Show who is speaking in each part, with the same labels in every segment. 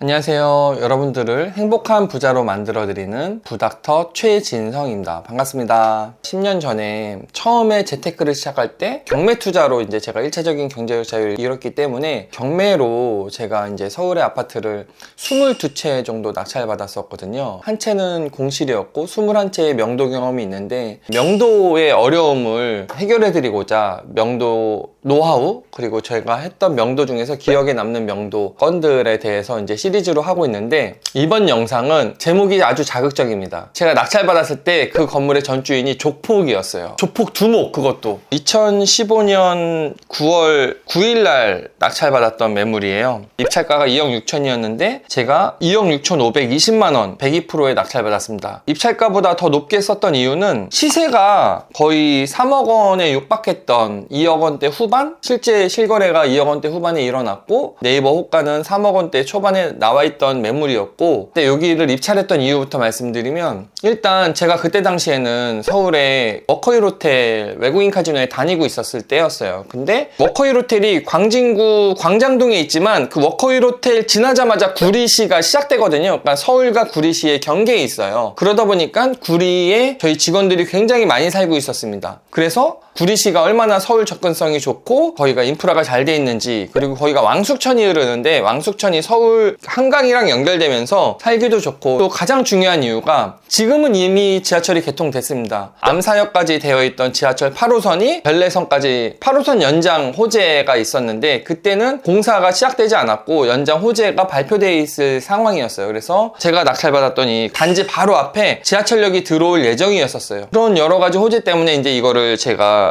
Speaker 1: 안녕하세요. 여러분들을 행복한 부자로 만들어드리는 부닥터 최진성입니다. 반갑습니다. 10년 전에 처음에 재테크를 시작할 때 경매 투자로 이제 제가 1차적인 경제적 자유를 이뤘기 때문에 경매로 제가 이제 서울의 아파트를 22채 정도 낙찰 받았었거든요. 한 채는 공실이었고 21채의 명도 경험이 있는데 명도의 어려움을 해결해드리고자 명도 노하우 그리고 제가 했던 명도 중에서 기억에 남는 명도 건들에 대해서 이제 시리즈로 하고 있는데 이번 영상은 제목이 아주 자극적입니다. 제가 낙찰 받았을 때 그 건물의 전주인이 족폭이었어요. 족폭 두목. 그것도 2015년 9월 9일날 낙찰 받았던 매물이에요. 입찰가가 2억 6천이었는데 제가 2억 6,520만원 102%에 낙찰 받았습니다. 입찰가보다 더 높게 썼던 이유는 시세가 거의 3억 원에 육박했던 2억 원대 후반? 실제 실거래가 2억 원대 후반에 일어났고 네이버 호가는 3억 원대 초반에 나와있던 매물이었고, 근데 여기를 입찰했던 이유부터 말씀드리면 일단 제가 그때 당시에는 서울에 워커힐 호텔 외국인 카지노에 다니고 있었을 때였어요. 근데 워커힐 호텔이 광진구 광장동에 있지만 그 워커힐 호텔 지나자마자 구리시가 시작되거든요. 그러니까 서울과 구리시의 경계에 있어요. 그러다 보니까 구리에 저희 직원들이 굉장히 많이 살고 있었습니다. 그래서 구리시가 얼마나 서울 접근성이 좋고 거기가 인프라가 잘 돼 있는지, 그리고 거기가 왕숙천이 흐르는데 왕숙천이 서울 한강이랑 연결되면서 살기도 좋고, 또 가장 중요한 이유가 지금은 이미 지하철이 개통됐습니다. 암사역까지 되어 있던 지하철 8호선이 별내선까지 8호선 연장 호재가 있었는데 그때는 공사가 시작되지 않았고 연장 호재가 발표되어 있을 상황이었어요. 그래서 제가 낙찰받았더니 단지 바로 앞에 지하철역이 들어올 예정이었었어요. 그런 여러 가지 호재 때문에 이제 이거를 제가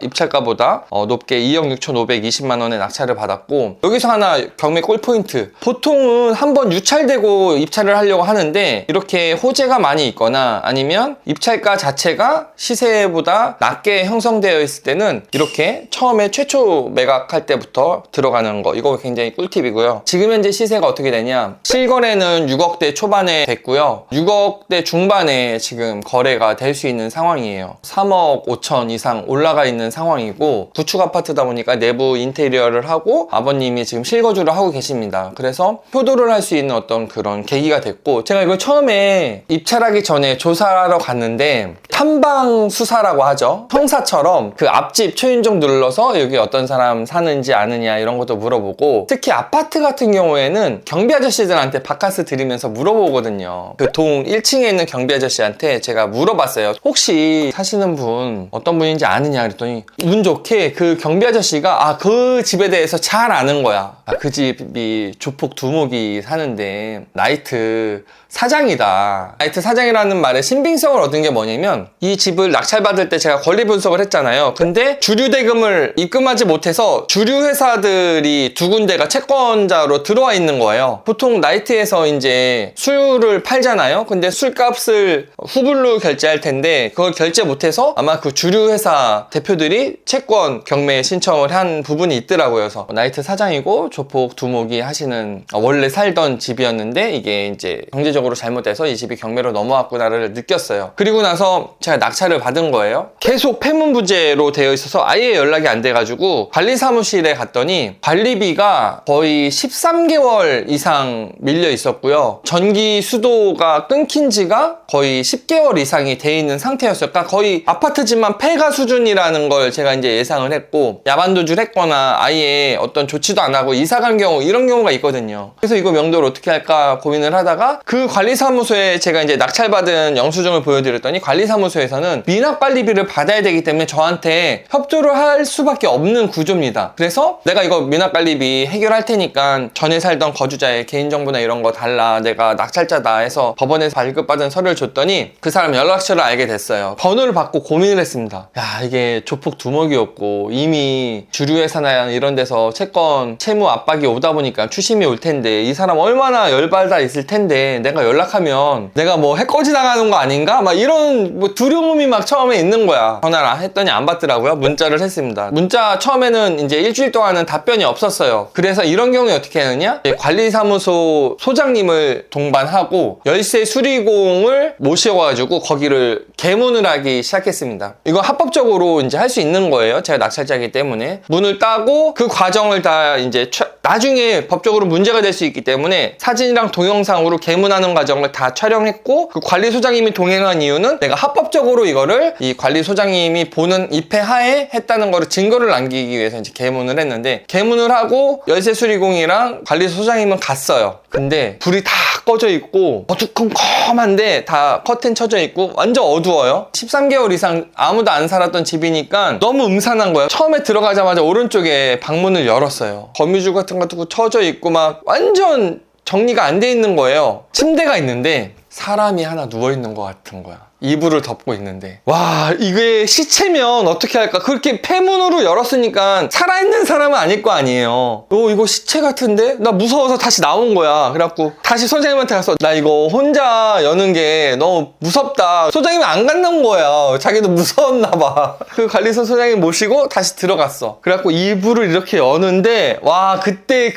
Speaker 1: 입찰가보다 높게 2억 6,520만 원의 낙찰을 받았고, 여기서 하나 경매 꿀포인트. 보통은 한번 유찰되고 입찰을 하려고 하는데 이렇게 호재가 많이 있거나 아니면 입찰가 자체가 시세보다 낮게 형성되어 있을 때는 이렇게 처음에 최초 매각할 때부터 들어가는 거, 이거 굉장히 꿀팁이고요. 지금 현재 시세가 어떻게 되냐, 실거래는 6억대 초반에 됐고요. 6억대 중반에 지금 거래가 될 수 있는 상황이에요. 3억 5천 이상 올라가 있는 상황이고, 구축 아파트다 보니까 내부 인테리어를 하고 아버님이 지금 실거주를 하고 계십니다. 그래서 효도를 할 수 있는 어떤 그런 계기가 됐고, 제가 이걸 처음에 입찰하기 전에 조사하러 갔는데 탐방 수사라고 하죠. 형사처럼 그 앞집 초인종 눌러서 여기 어떤 사람 사는지 아느냐 이런 것도 물어보고, 특히 아파트 같은 경우에는 경비 아저씨들한테 바카스 드리면서 물어보거든요. 그 동 1층에 있는 경비 아저씨한테 제가 물어봤어요. 혹시 사시는 분 어떤 분인지 아느냐 그랬더니 운 좋게 그 경비 아저씨가 그 집에 대해서 잘 아는 거야. 그 집이 조폭 두목이 사는데 나이트 사장이다. 나이트 사장이라는 말에 신빙성을 얻은 게 뭐냐면, 이 집을 낙찰받을 때 제가 권리 분석을 했잖아요. 근데 주류 대금을 입금하지 못해서 주류 회사들이 두 군데가 채권자로 들어와 있는 거예요. 보통 나이트에서 이제 술을 팔잖아요. 근데 술값을 후불로 결제할 텐데 그걸 결제 못해서 아마 그 주류 회사 대표들이 채권 경매 신청을 한 부분이 있더라고요. 그래서 나이트 사장이고 조폭 두목이 하시는, 원래 살던 집이었는데 이게 이제 경제적으로 잘못돼서 이 집이 경매로 넘어왔구나를 느꼈어요. 그리고 나서 제가 낙찰을 받은 거예요. 계속 폐문부재로 되어 있어서 아예 연락이 안 돼가지고 관리사무실에 갔더니 관리비가 거의 13개월 이상 밀려 있었고요. 전기 수도가 끊긴 지가 거의 10개월 이상이 돼 있는 상태였어요. 그러니까 거의 아파트지만 폐가 수준이라는 걸 제가 이제 예상을 했고, 야반도주를 했거나 아예 어떤 조치도 안 하고 이사 간 경우, 이런 경우가 있거든요. 그래서 이거 명도를 어떻게 할까 고민을 하다가 그 관리사무소에 제가 이제 낙찰받은 영수증을 보여드렸더니 관리사무소에서는 미납관리비를 받아야 되기 때문에 저한테 협조를 할 수밖에 없는 구조입니다. 그래서 내가 이거 미납관리비 해결할 테니까 전에 살던 거주자의 개인정보나 이런 거 달라, 내가 낙찰자다 해서 법원에서 발급받은 서류를 줬더니 그 사람 연락처를 알게 됐어요. 번호를 받고 고민을 했습니다. 야, 이게 조폭 두목이었고 이미 주류회사나 이런 데서 채권 채무 압박이 오다 보니까 추심이 올 텐데 이 사람 얼마나 열받아 있을 텐데 내가 연락하면 내가 뭐 해코지 당하는 거 아닌가? 막 이런 뭐 두려움이 막 처음에 있는 거야. 전화를 했더니 안 받더라고요. 문자를 했습니다. 문자 처음에는 이제 일주일 동안은 답변이 없었어요. 그래서 이런 경우에 어떻게 하느냐? 관리사무소 소장님을 동반하고 열쇠 수리공을 모셔가지고 거기를 개문을 하기 시작했습니다. 이거 합법적으로 이제 할 수 있는 거예요. 제가 낙찰자이기 때문에 문을 따고 그 과정을 다 이제 나중에 법적으로 문제 문제가 될 수 있기 때문에 사진이랑 동영상으로 개문하는 과정을 다 촬영했고, 그 관리소장님이 동행한 이유는 내가 합법적으로 이거를 이 관리소장님이 보는 입회하에 했다는 거를 증거를 남기기 위해서 이제 개문을 했는데, 개문을 하고 열쇠수리공이랑 관리소장님은 갔어요. 근데 불이 다 꺼져 있고 어두컴컴한데 다 커튼 쳐져 있고 완전 어두워요. 13개월 이상 아무도 안 살았던 집이니까 너무 음산한 거예요. 처음에 들어가자마자 오른쪽에 방문을 열었어요. 거미줄 같은 것도 쳐져 있고 막 완전 정리가 안 돼 있는 거예요. 침대가 있는데 사람이 하나 누워있는 것 같은 거야. 이불을 덮고 있는데, 와, 이게 시체면 어떻게 할까? 그렇게 폐문으로 열었으니까 살아있는 사람은 아닐 거 아니에요. 이거 시체 같은데? 나 무서워서 다시 나온 거야. 그래갖고 다시 소장님한테 가서 나 이거 혼자 여는 게 너무 무섭다. 소장님이 안 간다는 거야. 자기도 무서웠나 봐. 그 관리소 소장님 모시고 다시 들어갔어. 그래갖고 이불을 이렇게 여는데, 와, 그때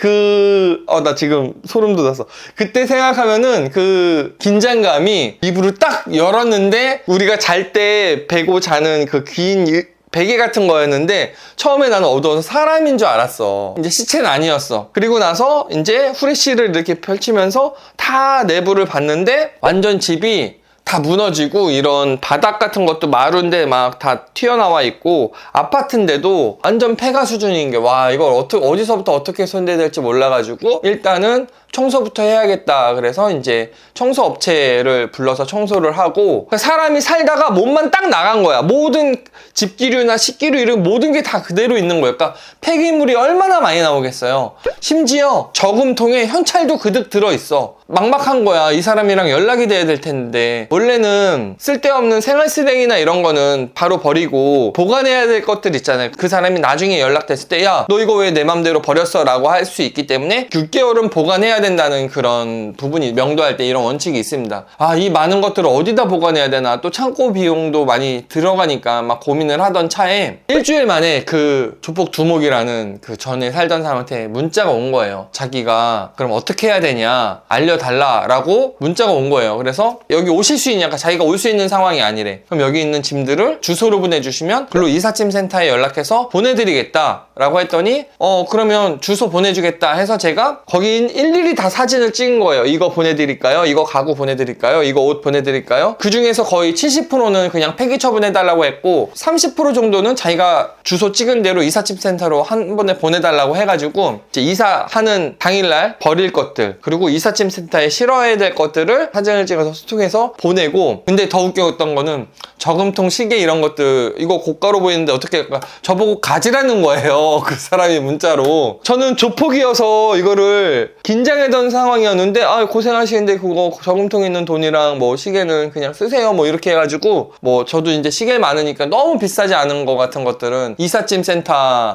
Speaker 1: 나 지금 소름 돋았어. 그때 생각하면은 그 긴장감이, 이불을 딱 열었는데 우리가 잘 때 베고 자는 그 긴 베개 같은 거였는데 처음에 나는 어두워서 사람인 줄 알았어. 이제 시체는 아니었어. 그리고 나서 이제 후레쉬를 이렇게 펼치면서 다 내부를 봤는데 완전 집이 다 무너지고, 이런 바닥 같은 것도 마루인데 막 다 튀어나와 있고, 아파트인데도 완전 폐가 수준인 게, 와, 이걸 어디서부터 어떻게 손대야 될지 몰라가지고 일단은 청소부터 해야겠다. 그래서 이제 청소업체를 불러서 청소를 하고, 사람이 살다가 몸만 딱 나간 거야. 모든 집기류나 식기류 이런 모든 게 다 그대로 있는 거야. 그러니까 폐기물이 얼마나 많이 나오겠어요. 심지어 저금통에 현찰도 그득 들어있어. 막막한 거야. 이 사람이랑 연락이 돼야 될 텐데. 원래는 쓸데없는 생활쓰레기나 이런 거는 바로 버리고 보관해야 될 것들 있잖아요. 그 사람이 나중에 연락됐을 때, 야, 너 이거 왜 내 맘대로 버렸어? 라고 할 수 있기 때문에 6개월은 보관해야 된다는 그런 부분이, 명도할 때 이런 원칙이 있습니다. 아, 이 많은 것들을 어디다 보관해야 되나, 또 창고 비용도 많이 들어가니까 막 고민을 하던 차에 일주일 만에 그 조폭 두목이라는 그 전에 살던 사람한테 문자가 온 거예요. 자기가 그럼 어떻게 해야 되냐 알려달라라고 문자가 온 거예요. 그래서 여기 오실 수 있냐까, 자기가 올 수 있는 상황이 아니래. 그럼 여기 있는 짐들을 주소로 보내주시면 글로 이삿짐센터에 연락해서 보내드리겠다 라고 했더니, 그러면 주소 보내주겠다 해서 제가 거기 일일이 다 사진을 찍은 거예요. 이거 보내드릴까요? 이거 가구 보내드릴까요? 이거 옷 보내드릴까요? 그 중에서 거의 70%는 그냥 폐기 처분해달라고 했고, 30% 정도는 자기가 주소 찍은 대로 이삿짐센터로 한 번에 보내달라고 해가지고, 이제 이사하는 당일날 버릴 것들, 그리고 이삿짐센터에 실어야 될 것들을 사진을 찍어서 수통해서 보내고, 근데 더 웃겼던 거는 저금통, 시계 이런 것들, 이거 고가로 보이는데 어떻게 할까? 저보고 가지라는 거예요. 그 사람이 문자로. 저는 조폭이어서 이거를 긴장했던 상황이었는데, 아, 고생하시는데 그거 저금통에 있는 돈이랑 뭐 시계는 그냥 쓰세요 뭐 이렇게 해가지고, 뭐 저도 이제 시계 많으니까 너무 비싸지 않은 거 같은 것들은 이삿짐 센터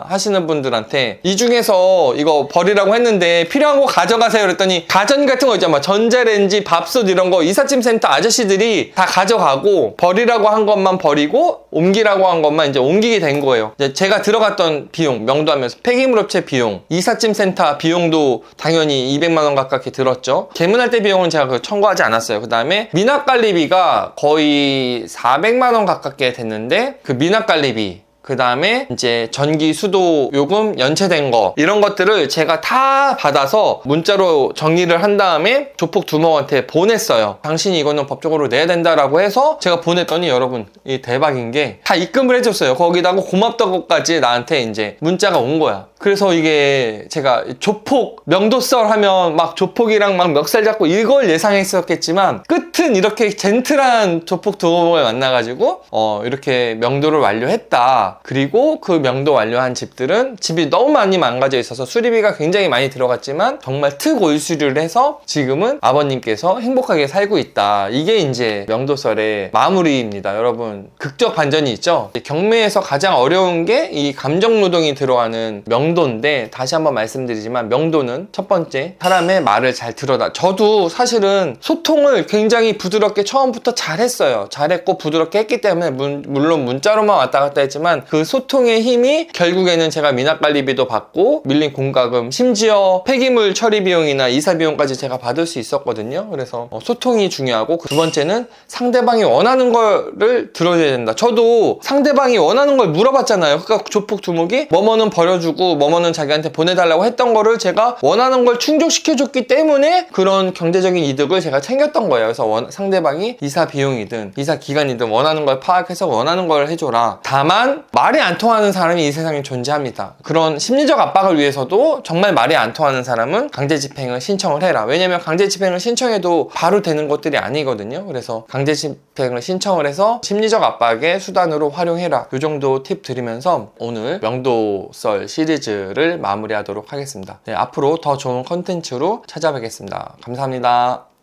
Speaker 1: 하시는 분들한테 이 중에서 이거 버리라고 했는데 필요한 거 가져가세요 그랬더니, 가전 같은 거 있잖아, 전자레인지, 밥솥 이런 거 이삿짐 센터 아저씨들이 다 가져가고, 버리라고 한 것만 버리고 옮기라고 한 것만 이제 옮기게 된 거예요. 이제 제가 들어갔던 비용, 명도하면서 폐기물 업체 비용, 이삿짐 센터 비용도 당연히 200만 원 가깝게 들었죠. 개문할 때 비용은 제가 청구하지 않았어요. 그 다음에 미납관리비가 거의 400만 원 가깝게 됐는데, 그 미납관리비, 그 다음에 이제 전기, 수도 요금 연체된 거, 이런 것들을 제가 다 받아서 문자로 정리를 한 다음에 조폭 두목한테 보냈어요. 당신이 이거는 법적으로 내야 된다라고 해서 제가 보냈더니, 여러분, 이 대박인 게 다 입금을 해줬어요. 거기다가 고맙다고까지 나한테 이제 문자가 온 거야. 그래서 이게 제가 조폭, 명도썰 하면 막 조폭이랑 막 멱살 잡고 이걸 예상했었겠지만, 끝은 이렇게 젠틀한 조폭 두목을 만나가지고 이렇게 명도를 완료했다. 그리고 그 명도 완료한 집들은 집이 너무 많이 망가져 있어서 수리비가 굉장히 많이 들어갔지만 정말 특올수리를 해서 지금은 아버님께서 행복하게 살고 있다. 이게 이제 명도설의 마무리입니다. 여러분, 극적 반전이 있죠. 경매에서 가장 어려운 게 이 감정노동이 들어가는 명도인데, 다시 한번 말씀드리지만 명도는 첫 번째, 사람의 말을 잘 들어다. 저도 사실은 소통을 굉장히 부드럽게 처음부터 잘했어요. 잘했고 부드럽게 했기 때문에 물론 문자로만 왔다 갔다 했지만, 그 소통의 힘이 결국에는 제가 미납관리비도 받고 밀린 공과금, 심지어 폐기물 처리 비용이나 이사 비용까지 제가 받을 수 있었거든요. 그래서 소통이 중요하고, 두 번째는 상대방이 원하는 거를 들어줘야 된다. 저도 상대방이 원하는 걸 물어봤잖아요. 그러니까 조폭 두목이 뭐뭐는 버려주고 뭐뭐는 자기한테 보내달라고 했던 거를 제가 원하는 걸 충족시켜줬기 때문에 그런 경제적인 이득을 제가 챙겼던 거예요. 그래서 상대방이 이사 비용이든 이사 기간이든 원하는 걸 파악해서 원하는 걸 해줘라. 다만 말이 안 통하는 사람이 이 세상에 존재합니다. 그런 심리적 압박을 위해서도 정말 말이 안 통하는 사람은 강제 집행을 신청을 해라. 왜냐면 강제 집행을 신청해도 바로 되는 것들이 아니거든요. 그래서 강제 집행을 신청을 해서 심리적 압박의 수단으로 활용해라. 이 정도 팁 드리면서 오늘 명도썰 시리즈를 마무리하도록 하겠습니다. 네, 앞으로 더 좋은 컨텐츠로 찾아뵙겠습니다. 감사합니다.